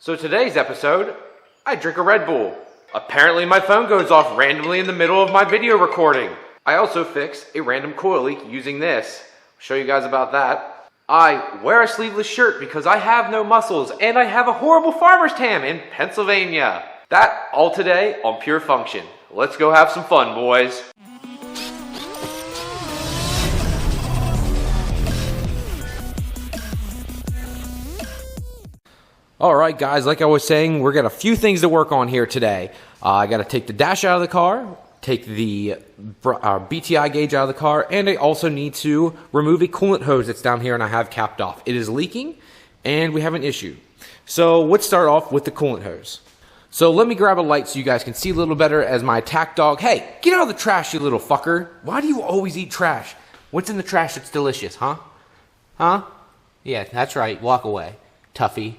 So today's episode, I drink a Red Bull. Apparently my phone goes off randomly in the middle of my video recording. I also fix a random coil leak using this. I'll show you guys about that. I wear a sleeveless shirt because I have no muscles and I have a horrible farmer's tan in Pennsylvania. That all today on Pure Function. Let's go have some fun, boys. Alright guys, like I was saying, we're got a few things to work on here today. I got to take the dash out of the car, take the BTI gauge out of the car, and I also need to remove a coolant hose that's down here and I have capped off. It is leaking and we have an issue. So let's start off with the coolant hose. So let me grab a light so you guys can see a little better as my attack dog. Hey, get out of the trash, you little fucker. Why do you always eat trash? What's in the trash that's delicious, huh? Huh? Yeah, that's right. Walk away, toughie.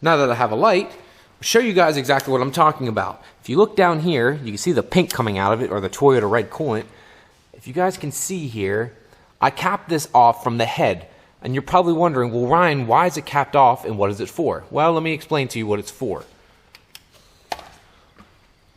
Now that I have a light, I'll show you guys exactly what I'm talking about. If you look down here, you can see the pink coming out of it, or the Toyota red coolant. If you guys can see here, I capped this off from the head. And you're probably wondering, well, Ryan, why is it capped off and what is it for? Well, let me explain to you what it's for.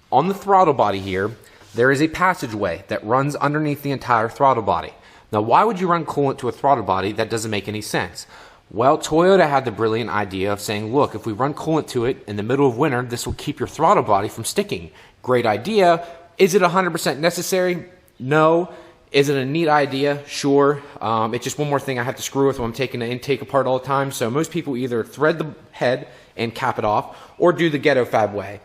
On the throttle body here, there is a passageway that runs underneath the entire throttle body. Now, why would you run coolant to a throttle body? That doesn't make any sense. Well, Toyota had the brilliant idea of saying, look, if we run coolant to it in the middle of winter, this will keep your throttle body from sticking. Great idea. Is it 100% necessary? No. Is it a neat idea? Sure. It's just one more thing I have to screw with when I'm taking the intake apart all the time. So most people either thread the head and cap it off or do the ghetto fab way.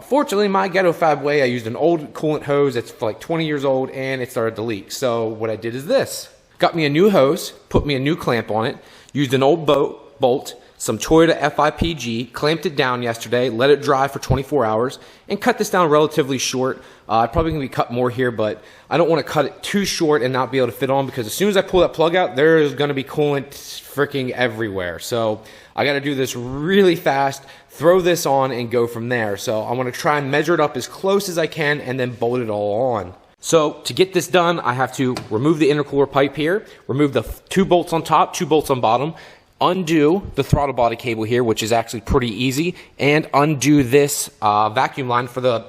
Fortunately, my ghetto fab way, I used an old coolant hose that's like 20 years old and it started to leak. So what I did is this. Got me a new hose, put me a new clamp on it, used an old bolt, some Toyota FIPG, clamped it down yesterday, let it dry for 24 hours, and cut this down relatively short. Probably going to be cut more here, but I don't want to cut it too short and not be able to fit on, because as soon as I pull that plug out, there is going to be coolant freaking everywhere. So I got to do this really fast, throw this on, and go from there. So I want to try and measure it up as close as I can and then bolt it all on. So to get this done, I have to remove the intercooler pipe here, remove the 2 bolts on top, 2 bolts on bottom, undo the throttle body cable here, which is actually pretty easy, and undo this vacuum line for the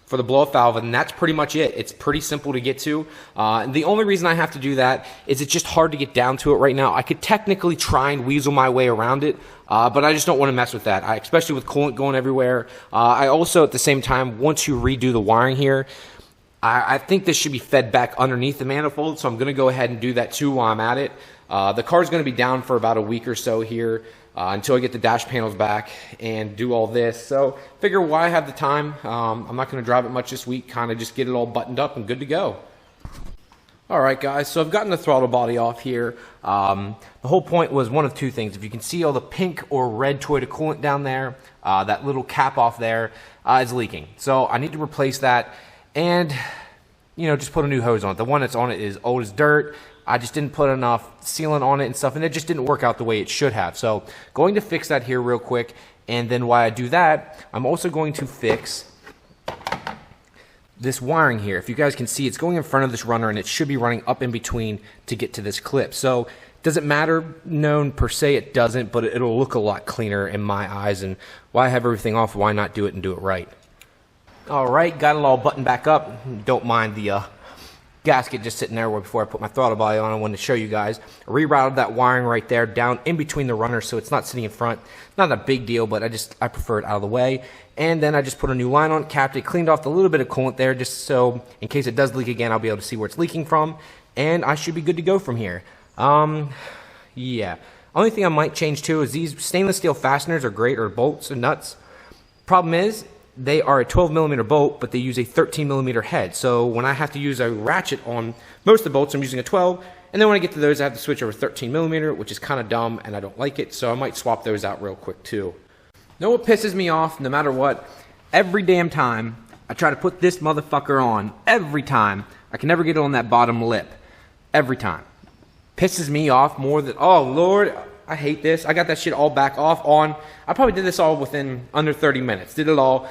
blow-off valve, and that's pretty much it. It's pretty simple to get to. And the only reason I have to do that is it's just hard to get down to it right now. I could technically try and weasel my way around it, but I just don't want to mess with that, especially with coolant going everywhere. I also, at the same time, once you redo the wiring here, I think this should be fed back underneath the manifold, so I'm going to go ahead and do that too while I'm at it. The car's going to be down for about a week or so here until I get the dash panels back and do all this. So figure why I have the time. I'm not going to drive it much this week, kind of just get it all buttoned up and good to go. Alright guys, so I've gotten the throttle body off here. The whole point was one of 2 things. If you can see all the pink or red Toyota coolant down there, that little cap off there is leaking. So I need to replace that. And, you know, just put a new hose on it. The one that's on it is old as dirt. I just didn't put enough sealant on it and stuff, and it just didn't work out the way it should have. So, going to fix that here real quick, and then while I do that, I'm also going to fix this wiring here. If you guys can see, it's going in front of this runner, and it should be running up in between to get to this clip. So, does it matter? No, per se it doesn't, but it'll look a lot cleaner in my eyes, and why have everything off? Why not do it and do it right? Alright, got it all buttoned back up. Don't mind the gasket just sitting there before I put my throttle body on. I wanted to show you guys. I rerouted that wiring right there down in between the runners so it's not sitting in front. Not a big deal, but I prefer it out of the way. And then I just put a new line on it, capped it, cleaned off the little bit of coolant there just so in case it does leak again, I'll be able to see where it's leaking from. And I should be good to go from here. Yeah. Only thing I might change too is these stainless steel fasteners are great, or bolts and nuts. Problem is, they are a 12mm bolt, but they use a 13mm head. So when I have to use a ratchet on most of the bolts, I'm using a 12. And then when I get to those, I have to switch over 13mm, which is kind of dumb, and I don't like it. So I might swap those out real quick too. Know what pisses me off, no matter what? Every damn time I try to put this motherfucker on, every time, I can never get it on that bottom lip. Every time. Pisses me off more than, oh Lord, I hate this. I got that shit all back off on. I probably did this all within under 30 minutes. Did it all.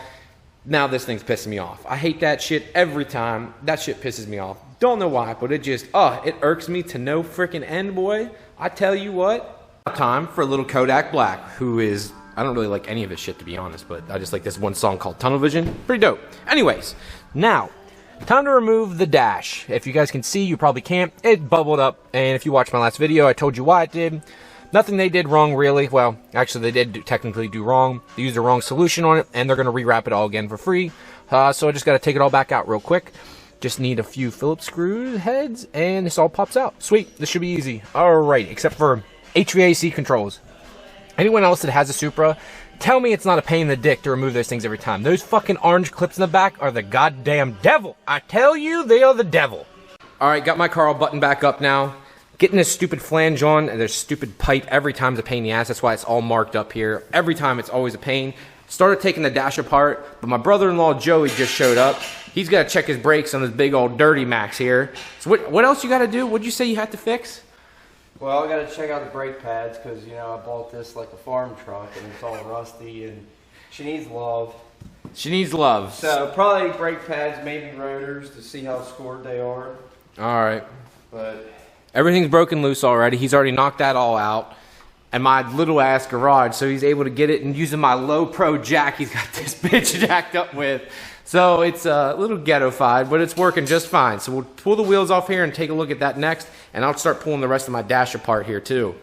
Now this thing's pissing me off. I hate that shit every time. That shit pisses me off. Don't know why, but it just, it irks me to no freaking end, boy. I tell you what. Time for a little Kodak Black, who is I don't really like any of his shit, to be honest, but I just like this one song called Tunnel Vision. Pretty dope. Anyways, now, time to remove the dash. If you guys can see, you probably can't. It bubbled up, and if you watched my last video, I told you why it did. Nothing they did wrong, really. Well, actually, they did technically do wrong. They used the wrong solution on it, and they're going to rewrap it all again for free. So I just got to take it all back out real quick. Just need a few Phillips screw heads, and this all pops out. Sweet, this should be easy. Alright, except for HVAC controls. Anyone else that has a Supra, tell me it's not a pain in the dick to remove those things every time. Those fucking orange clips in the back are the goddamn devil. I tell you, they are the devil. Alright, got my car all buttoned back up now. Getting this stupid flange on, and there's stupid pipe every time is a pain in the ass. That's why it's all marked up here. Every time it's always a pain. Started taking the dash apart, but my brother-in-law Joey just showed up. He's got to check his brakes on his big old Dirty Max here. So what else you got to do? What'd you say you had to fix? Well, I got to check out the brake pads because, you know, I bought this like a farm truck and it's all rusty and she needs love. She needs love. So probably brake pads, maybe rotors to see how scored they are. All right. But everything's broken loose already. He's already knocked that all out. And my little ass garage, so he's able to get it and using my low pro jack he's got this bitch jacked up with. So it's a little ghetto-fied, but it's working just fine. So we'll pull the wheels off here and take a look at that next, and I'll start pulling the rest of my dash apart here too.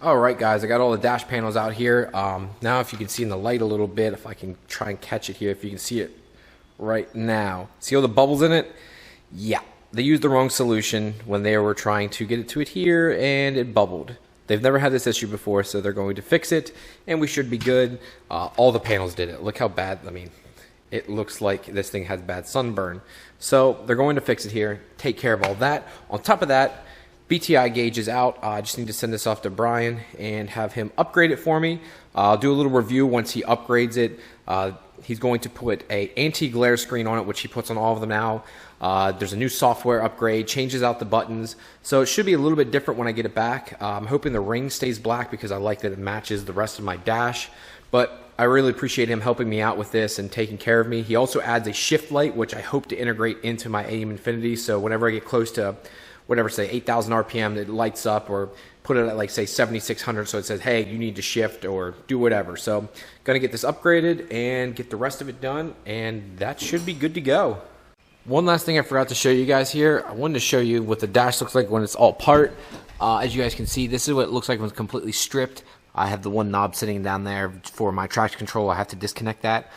Alright guys, I got all the dash panels out here. Now if you can see in the light a little bit, if I can try and catch it here, if you can see it right now. See all the bubbles in it? Yeah, they used the wrong solution when they were trying to get it to adhere, and it bubbled. They've never had this issue before, so they're going to fix it, and we should be good. All the panels did it. Look how bad, I mean, it looks like this thing has bad sunburn. So they're going to fix it here, take care of all that. On top of that, BTI gauge is out. I just need to send this off to Brian and have him upgrade it for me. I'll do a little review once he upgrades it. He's going to put a anti-glare screen on it, which he puts on all of them now. There's a new software upgrade, changes out the buttons. So it should be a little bit different when I get it back. I'm hoping the ring stays black because I like that it matches the rest of my dash. But I really appreciate him helping me out with this and taking care of me. He also adds a shift light, which I hope to integrate into my AIM Infinity. So whenever I get close to, whatever, say 8,000 RPM, it lights up, or put it at like say 7,600 so it says, hey, you need to shift or do whatever. So gonna get this upgraded and get the rest of it done, and that should be good to go. One last thing I forgot to show you guys here. I wanted to show you what the dash looks like when it's all apart. As you guys can see, this is what it looks like when it's completely stripped. I have the one knob sitting down there for my traction control. I have to disconnect that.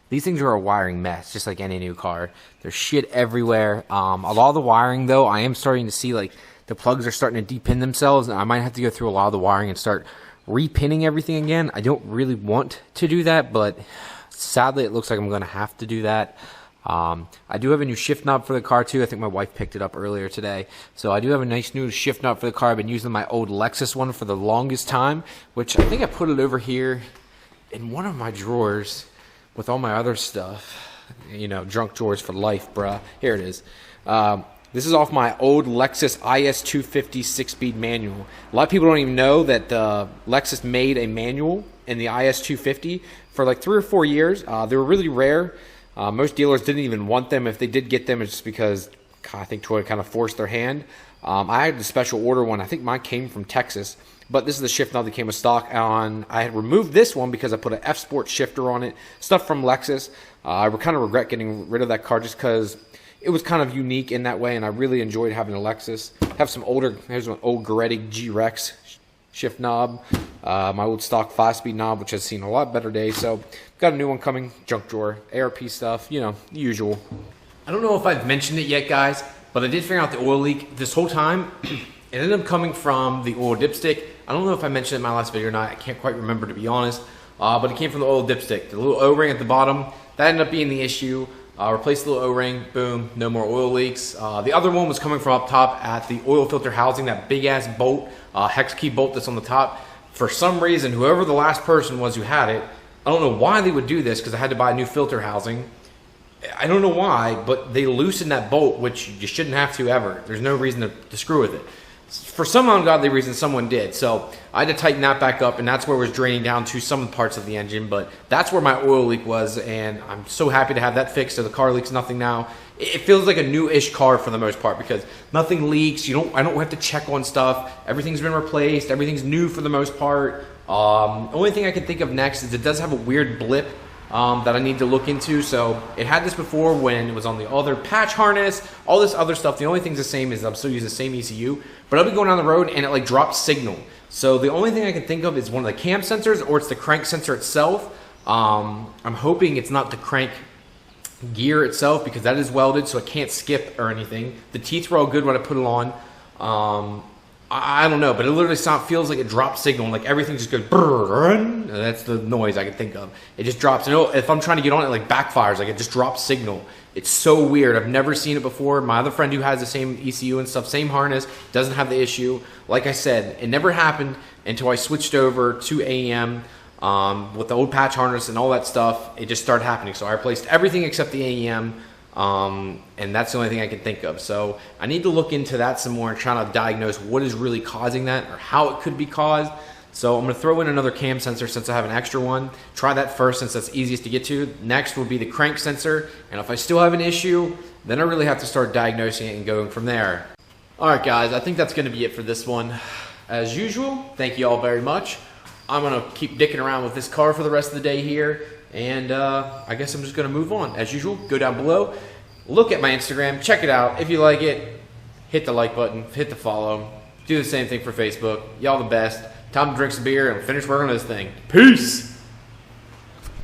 These things are a wiring mess, just like any new car. There's shit everywhere. A lot of the wiring, though, I am starting to see like the plugs are starting to depin themselves, and I might have to go through a lot of the wiring and start repinning everything again. I don't really want to do that, but sadly it looks like I'm going to have to do that. I do have a new shift knob for the car too. I think my wife picked it up earlier today. So I do have a nice new shift knob for the car. I've been using my old Lexus one for the longest time, which I think I put it over here in one of my drawers with all my other stuff. You know, drunk drawers for life, bruh. Here it is. This is off my old Lexus IS250 6-speed manual. A lot of people don't even know that Lexus made a manual in the IS250 for like 3 or 4 years. They were really rare. Most dealers didn't even want them. If they did get them, it's just because I think Toyota kind of forced their hand. I had a special order one. I think mine came from Texas. But this is the shift knob that came with stock on. I had removed this one because I put an F-Sport shifter on it. Stuff from Lexus. I kind of regret getting rid of that car just because it was kind of unique in that way, and I really enjoyed having a Lexus. Have some older, here's an old Goretti G-Rex shift knob. My old stock 5-speed knob, which has seen a lot better days. So got a new one coming, junk drawer, ARP stuff, you know, the usual. I don't know if I've mentioned it yet, guys, but I did figure out the oil leak this whole time. It ended up coming from the oil dipstick. I don't know if I mentioned it in my last video or not. I can't quite remember, to be honest. But it came from the oil dipstick. The little O-ring at the bottom, that ended up being the issue. Replaced the little O-ring, boom, no more oil leaks. The other one was coming from up top at the oil filter housing, that big ass bolt, hex key bolt that's on the top. For some reason, whoever the last person was who had it, I don't know why they would do this because I had to buy a new filter housing. I don't know why, but they loosened that bolt, which you shouldn't have to ever. There's no reason to screw with it. For some ungodly reason, someone did. So I had to tighten that back up, and that's where it was draining down to some parts of the engine. But that's where my oil leak was, and I'm so happy to have that fixed. So the car leaks nothing now. It feels like a new-ish car for the most part because nothing leaks. I don't have to check on stuff. Everything's been replaced. Everything's new for the most part. Only thing I can think of next is it does have a weird blip that I need to look into. So it had this before when it was on the other patch harness, all this other stuff. The only thing's the same is I'm still using the same ECU, but I'll be going down the road and it like drops signal. So the only thing I can think of is one of the cam sensors or it's the crank sensor itself. I'm hoping it's not the crank gear itself because that is welded so it can't skip or anything. The teeth were all good when I put it on. I don't know, but it literally feels like it drops signal, like everything just goes brrrr. That's the noise I can think of. It just drops. And if I'm trying to get on it, like backfires, like it just drops signal. It's so weird. I've never seen it before. My other friend who has the same ECU and stuff, same harness, doesn't have the issue. Like I said, it never happened until I switched over to AEM with the old patch harness and all that stuff. It just started happening. So I replaced everything except the AEM. And that's the only thing I can think of. So I need to look into that some more and try to diagnose what is really causing that or how it could be caused. So I'm going to throw in another cam sensor since I have an extra one. Try that first since that's easiest to get to. Next will be the crank sensor. And if I still have an issue, then I really have to start diagnosing it and going from there. All right, guys, I think that's going to be it for this one. As usual, thank you all very much. I'm going to keep dicking around with this car for the rest of the day here. And I guess I'm just going to move on. As usual, go down below, look at my Instagram, check it out. If you like it, hit the like button, hit the follow. Do the same thing for Facebook. Y'all the best. Time to drink some beer and finish working on this thing. Peace!